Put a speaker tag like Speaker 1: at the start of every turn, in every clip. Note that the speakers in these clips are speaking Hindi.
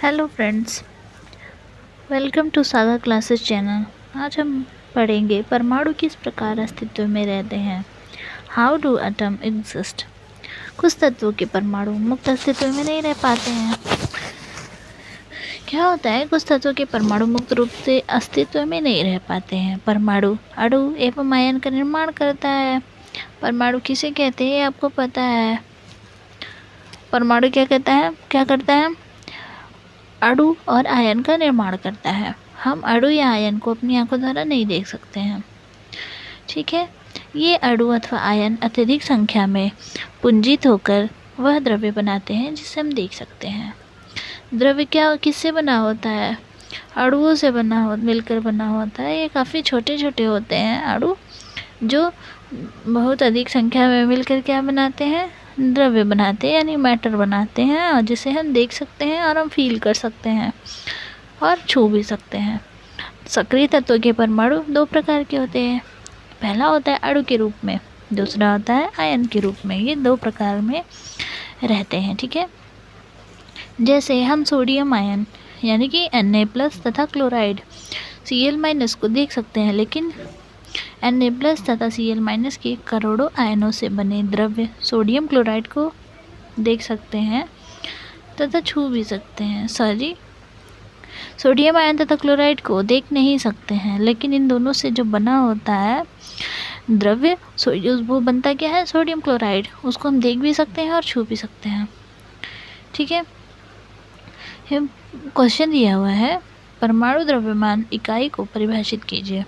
Speaker 1: Hello friends, welcome to saga classes channel. आज हम पढ़ेंगे परमाणु किस प्रकार अस्तित्व में रहते हैं। How do atom exist. कुछ तत्वों के परमाणु मुक्त अस्तित्व में नहीं रह पाते हैं। क्या होता है, कुछ तत्वों के परमाणु मुक्त रूप से अस्तित्व में नहीं रह पाते हैं। परमाणु अणु एवं आयन का निर्माण करता है। परमाणु किसे कहते हैं आपको पता है। परमाणु क्या करता है, अणु और आयन का निर्माण करता है। हम अणु या आयन को अपनी आंखों द्वारा नहीं देख सकते हैं, ठीक है। ये अणु अथवा आयन अत्यधिक संख्या में पुंजित होकर वह द्रव्य बनाते हैं जिसे हम देख सकते हैं। द्रव्य किससे बना होता है, अणुओं से मिलकर बना होता है। ये काफ़ी छोटे छोटे होते हैं अणु, जो बहुत अधिक संख्या में मिलकर क्या बनाते हैं, द्रव्य बनाते हैं, यानी मैटर बनाते हैं, और जिसे हम देख सकते हैं और हम फील कर सकते हैं और छू भी सकते हैं। सक्रिय तत्वों के परमाणु दो प्रकार के होते हैं। पहला होता है अणु के रूप में, दूसरा होता है आयन के रूप में। ये दो प्रकार में रहते हैं, ठीक है। जैसे हम सोडियम आयन यानी कि Na+ तथा क्लोराइड Cl- को देख सकते हैं, लेकिन Na+ तथा Cl- के करोड़ों आयनों से बने द्रव्य सोडियम क्लोराइड को देख सकते हैं तथा छू भी सकते हैं। सोडियम आयन तथा क्लोराइड को देख नहीं सकते हैं, लेकिन इन दोनों से जो बना होता है द्रव्य, वो बनता क्या है, सोडियम क्लोराइड। उसको हम देख भी सकते हैं और छू भी सकते हैं, ठीक है। क्वेश्चन दिया हुआ है, परमाणु द्रव्यमान इकाई को परिभाषित कीजिए।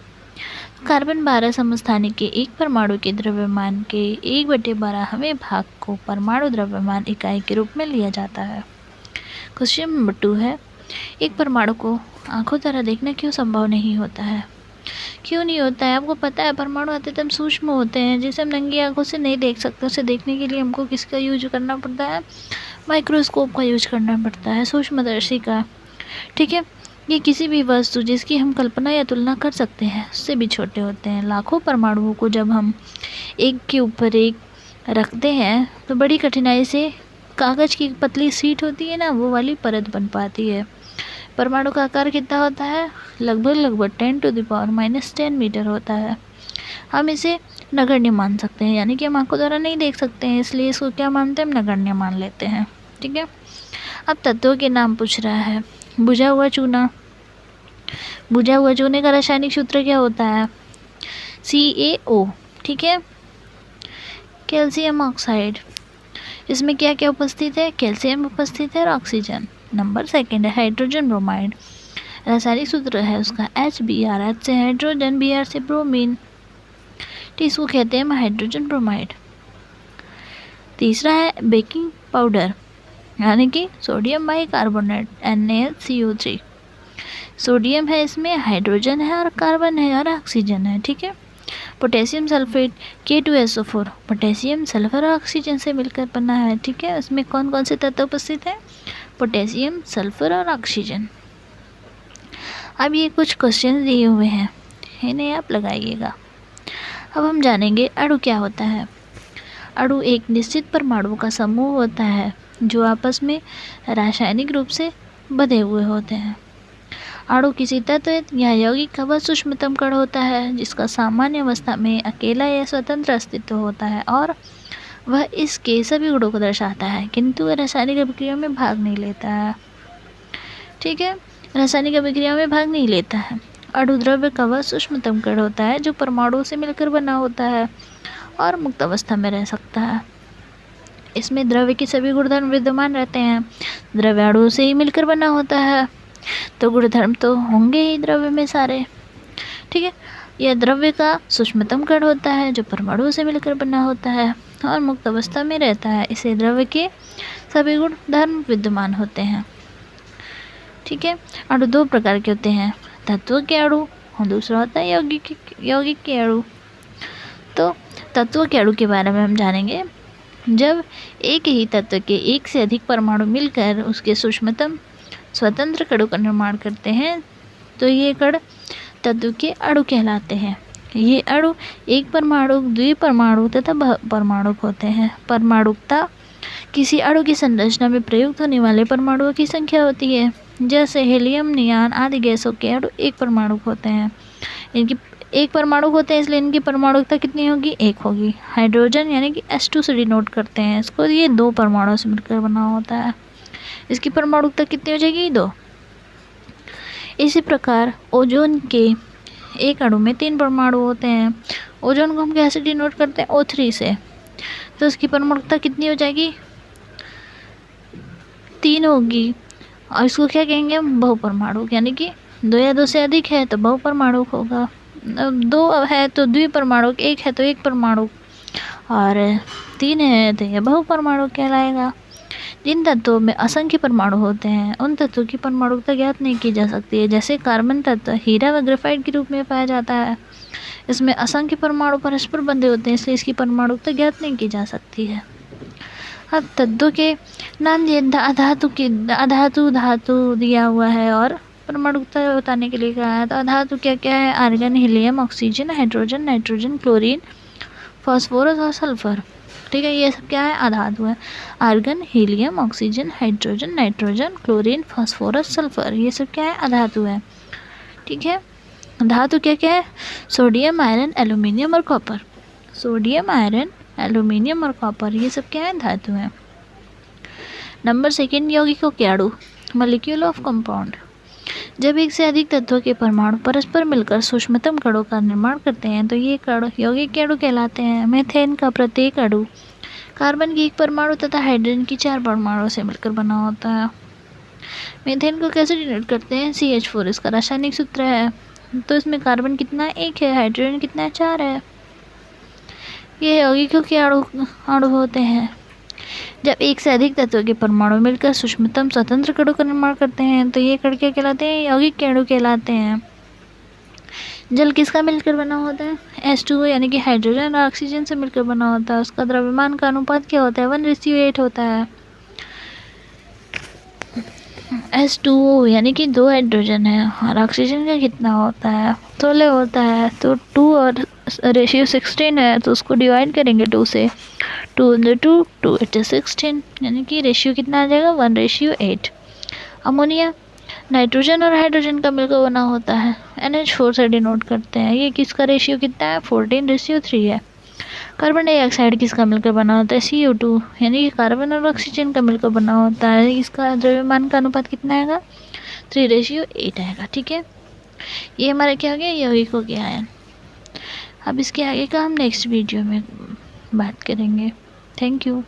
Speaker 1: कार्बन 12 समस्थानिक के एक परमाणु के द्रव्यमान के 1/12वें भाग को परमाणु द्रव्यमान इकाई के रूप में लिया जाता है। क्वेश्चन नंबर 2 है, एक परमाणु को आंखों द्वारा देखना क्यों संभव नहीं होता है। क्यों नहीं होता है, आपको पता है परमाणु अत्यंत सूक्ष्म होते हैं, जिसे हम नंगी आंखों से नहीं देख सकते। उसे देखने के लिए हमको किसका यूज करना पड़ता है, माइक्रोस्कोप का यूज करना पड़ता है, सूक्ष्मदर्शी का, ठीक है। ये किसी भी वस्तु जिसकी हम कल्पना या तुलना कर सकते हैं उससे भी छोटे होते हैं। लाखों परमाणुओं को जब हम एक के ऊपर एक रखते हैं तो बड़ी कठिनाई से कागज़ की पतली शीट होती है ना, वो वाली परत बन पाती है। परमाणु का आकार कितना होता है, लगभग 10⁻⁻10 मीटर होता है। हम इसे नगण्य मान सकते हैं, यानी कि हम आंखों द्वारा नहीं देख सकते हैं, इसलिए इसको क्या मानते हैं, हम नगण्य मान लेते हैं, ठीक है। अब तत्वों के नाम पूछ रहा है। बुझा हुआ चूने का रासायनिक सूत्र क्या होता है, CaO, ठीक है। कैल्शियम ऑक्साइड, इसमें क्या क्या उपस्थित है, कैल्शियम उपस्थित है और ऑक्सीजन। नंबर 2 है हाइड्रोजन ब्रोमाइड, रासायनिक सूत्र है उसका HBr, H से हाइड्रोजन, Br से ब्रोमीन, तो इसको कहते हैं हाइड्रोजन ब्रोमाइड। तीसरा है बेकिंग पाउडर, यानी कि सोडियम बाइकार्बोनेट NaCO3। सोडियम है, इसमें हाइड्रोजन है और कार्बन है और ऑक्सीजन है, ठीक है। Potassium sulphate K2SO4, potassium sulphur और ऑक्सीजन से मिलकर बना है, ठीक है। उसमें कौन कौन से तत्व उपस्थित हैं, पोटेशियम, सल्फर और ऑक्सीजन। अब ये कुछ क्वेश्चन दिए हुए हैं, इन्हें आप लगाइएगा। अब हम जानेंगे अणु क्या होता है। अणु एक निश्चित परमाणुओं का समूह होता है जो आपस में रासायनिक रूप से बंधे हुए होते हैं। अणु किसी तत्व या यौगिक का वह सूक्ष्मतम कण होता है जिसका सामान्य अवस्था में अकेला या स्वतंत्र अस्तित्व होता है, और वह इसके सभी गुणों को दर्शाता है, किंतु वह रासायनिक अभिक्रिया में भाग नहीं लेता है, ठीक है। रासायनिक अभिक्रिया में भाग नहीं लेता है। अणु द्रव्य का वह सूक्ष्मतम कण होता है जो परमाणुओं से मिलकर बना होता है और मुक्त अवस्था में रह सकता है। इसमें द्रव्य के सभी गुणधर्म विद्यमान रहते हैं। द्रव्य अणुओं से ही मिलकर बना होता है, तो गुणधर्म तो होंगे ही द्रव्य में सारे, ठीक है। यह द्रव्य का सूक्ष्मतम कण होता है जो परमाणुओं से मिलकर बना होता है और मुक्त अवस्था में रहता है। इसे द्रव्य के सभी गुण धर्म विद्यमान होते हैं, ठीक है। अणु दो प्रकार के होते हैं, तत्व के अणु और दूसरा होता है यौगिक के अणु। तो तत्व के अणु के बारे में हम जानेंगे। जब एक ही तत्व के एक से अधिक परमाणु मिलकर उसके सूक्ष्मतम स्वतंत्र कणों का निर्माण करते हैं तो ये कण तत्व के अणु कहलाते हैं। ये अणु एक परमाणु, द्विपरमाणु तथा बहुपरमाणुक होते हैं। परमाणुकता किसी अणु की संरचना में प्रयुक्त होने वाले परमाणुओं की संख्या होती है। जैसे हीलियम, नियान आदि गैसों के अणु एक परमाणु होते हैं। इनकी एक परमाणु होते हैं, इसलिए इनकी परमाणुकता कितनी होगी? एक होगी। हाइड्रोजन यानी कि H2 से डिनोट करते हैं इसको, ये 2 परमाणु से मिलकर बना होता है। इसकी परमाणुकता कितनी हो जाएगी? 2। इसी प्रकार ओजोन के एक अणु में 3 परमाणु होते हैं। ओजोन को हम कैसे डिनोट करते हैं? O3 से। तो इसकी परमाणुकता कितनी हो जाएगी? 3 होगी। और इसको क्या कहेंगे हम? बहुपरमाणु, यानी कि 2 या 2 से अधिक है तो बहुपरमाणु होगा। 2 है तो द्विपरमाणु, 1 है तो एक परमाणु, और 3 है तो यह बहुपरमाणु कहलाएगा। जिन तत्वों में असंख्य परमाणु होते हैं उन तत्वों की परमाणुकता ज्ञात नहीं की जा सकती है। जैसे कार्बन तत्व हीरा व ग्रेफाइट के रूप में पाया जाता है। इसमें असंख्य परमाणु परस्पर बंधे होते हैं, इसलिए इसकी परमाणुकता ज्ञात नहीं की जा सकती है। अब तत्वों के नाम दिए, अधातु धातु दिया हुआ है और परमाणुकता बताने के लिए कहा है। तो अधातु क्या क्या है? Argon, helium, oxygen, hydrogen, nitrogen, chlorine, phosphorus और सल्फर। ठीक है, ये सब क्या है? अधातु है। Argon, helium, oxygen, hydrogen, nitrogen, chlorine, phosphorus, sulphur, ये सब क्या है? अधातु है। ठीक है, धातु क्या क्या है? सोडियम, आयरन, एल्यूमिनियम और कॉपर। सोडियम, आयरन, एल्यूमिनियम और कॉपर, ये सब क्या है? धातु है। नंबर 2, यौगिकों के अणु, मॉलिक्यूल ऑफ कंपाउंड। जब एक से अधिक तत्वों के परमाणु परस्पर मिलकर सूक्ष्मतम कणों का निर्माण करते हैं तो ये कण यौगिक के अणु कहलाते हैं। मीथेन का प्रत्येक अणु कार्बन की 1 परमाणु तथा हाइड्रोजन की 4 परमाणु से मिलकर बना होता है। मीथेन को कैसे डिनोट करते हैं? CH4 इसका रासायनिक सूत्र है। तो इसमें कार्बन कितना? 1 है, हाइड्रोजन कितना? 4 है। ये यौगिकों के अणु होते हैं। जब एक से अधिक तत्वों के परमाणु मिलकर सूक्ष्मतम स्वतंत्र कणों का निर्माण करते हैं तो ये कण क्या कहलाते हैं? यौगिक के अणु कहलाते हैं। जल किसका मिलकर बना होता है? H2O यानी कि हाइड्रोजन और ऑक्सीजन से मिलकर बना होता है। उसका द्रव्यमान का अनुपात क्या होता है? 1:8 होता है। H2O यानी कि 2 हाइड्रोजन है और ऑक्सीजन का कितना होता है? 16 होता है। तो 2 और रेशियो 16 है, तो उसको डिवाइड करेंगे 2 से। 2 × 2 2 × 16, यानी कि रेशियो कितना आ जाएगा? 1:8। अमोनिया नाइट्रोजन और हाइड्रोजन का मिलकर बना होता है। NH4 से डिनोट करते हैं। ये किसका रेशियो कितना है? 14:3 है। कार्बन डाइऑक्साइड किसका मिलकर बना होता है? CO2 यानी कि कार्बन और ऑक्सीजन का मिलकर बना होता है। इसका द्रव्यमान का अनुपात कितना आएगा? 3:8 आएगा। ठीक है, ये हमारा क्या हो गया? यौगिकों के आयन। अब इसके आगे का हम नेक्स्ट वीडियो में बात करेंगे। Thank you.